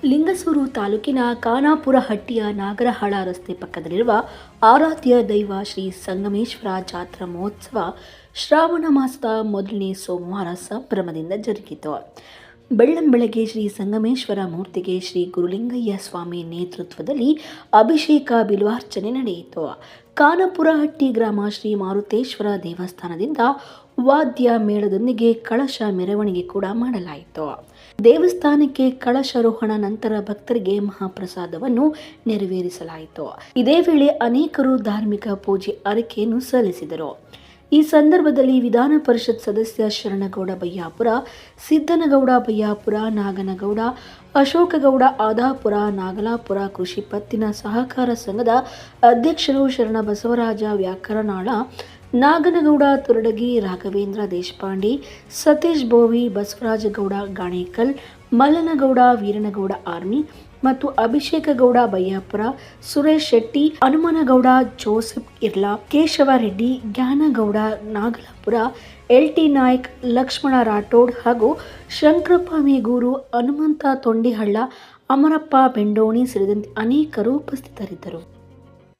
ಲಿಂಗಸೂರು ತಾಲೂಕಿನ ಖಾನಾಪುರ ಹಟ್ಟಿಯ ನಾಗರಹಾಳ ರಸ್ತೆ ಪಕ್ಕದಲ್ಲಿರುವ ಆರಾಧ್ಯ ದೈವ ಶ್ರೀ ಸಂಗಮೇಶ್ವರ ಜಾತ್ರಾ ಮಹೋತ್ಸವ ಶ್ರಾವಣ ಮಾಸದ ಮೊದಲನೇ ಸೋಮವಾರ ಸಂಭ್ರಮದಿಂದ ಜರುಗಿತು. ಬೆಳ್ಳಂಬೆಳಗ್ಗೆ ಶ್ರೀ ಸಂಗಮೇಶ್ವರ ಮೂರ್ತಿಗೆ ಶ್ರೀ ಗುರುಲಿಂಗಯ್ಯ ಸ್ವಾಮಿ ನೇತೃತ್ವದಲ್ಲಿ ಅಭಿಷೇಕ ಬಿಲ್ವಾರ್ಚನೆ ನಡೆಯಿತು. ಖಾನಾಪುರಹಟ್ಟಿ ಗ್ರಾಮ ಶ್ರೀ ಮಾರುತೇಶ್ವರ ದೇವಸ್ಥಾನದಿಂದ ವಾದ್ಯ ಮೇಳದೊಂದಿಗೆ ಕಳಶ ಮೆರವಣಿಗೆ ಕೂಡ ಮಾಡಲಾಯಿತು. ದೇವಸ್ಥಾನಕ್ಕೆ ಕಳಶಾರೋಹಣ ನಂತರ ಭಕ್ತರಿಗೆ ಮಹಾಪ್ರಸಾದವನ್ನು ನೆರವೇರಿಸಲಾಯಿತು. ಇದೇ ವೇಳೆ ಅನೇಕರು ಧಾರ್ಮಿಕ ಪೂಜೆ ಹರಕೆಯನ್ನು ಸಲ್ಲಿಸಿದರು. ಈ ಸಂದರ್ಭದಲ್ಲಿ ವಿಧಾನ ಪರಿಷತ್ ಸದಸ್ಯ ಶರಣಗೌಡ ಬಯ್ಯಾಪುರ, ಸಿದ್ದನಗೌಡ ಬಯ್ಯಾಪುರ, ನಾಗನಗೌಡ, ಅಶೋಕಗೌಡ ಆದಾಪುರ, ನಾಗಲಾಪುರ ಕೃಷಿ ಪತ್ತಿನ ಸಹಕಾರ ಸಂಘದ ಅಧ್ಯಕ್ಷರು ಶರಣ ಬಸವರಾಜ ವ್ಯಾಕರಣಾಳ, ನಾಗನಗೌಡ ತುರಡಗಿ, ರಾಘವೇಂದ್ರ ದೇಶಪಾಂಡೆ, ಸತೀಶ್ ಬೋವಿ, ಬಸವರಾಜಗೌಡ ಗಾಣೇಕಲ್, ಮಲ್ಲನಗೌಡ ವೀರನಗೌಡ ಆರ್ಮಿ ಮತ್ತು ಅಭಿಷೇಕಗೌಡ ಬಯ್ಯಾಪುರ, ಸುರೇಶ್ ಶೆಟ್ಟಿ, ಹನುಮನಗೌಡ, ಜೋಸೆಫ್ ಇರ್ಲಾ, ಕೇಶವ ರೆಡ್ಡಿ, ಜ್ಞಾನಗೌಡ ನಾಗಲಾಪುರ, ಎಲ್ಟಿ ನಾಯ್ಕ್, ಲಕ್ಷ್ಮಣ ರಾಠೋಡ್ ಹಾಗೂ ಶಂಕರಪ್ಪ ಮೇಗೂರು, ಹನುಮಂತ ತೊಂಡಿಹಳ್ಳ, ಅಮರಪ್ಪ ಬೆಂಡೋಣಿ ಸೇರಿದಂತೆ ಅನೇಕರು ಉಪಸ್ಥಿತರಿದ್ದರು.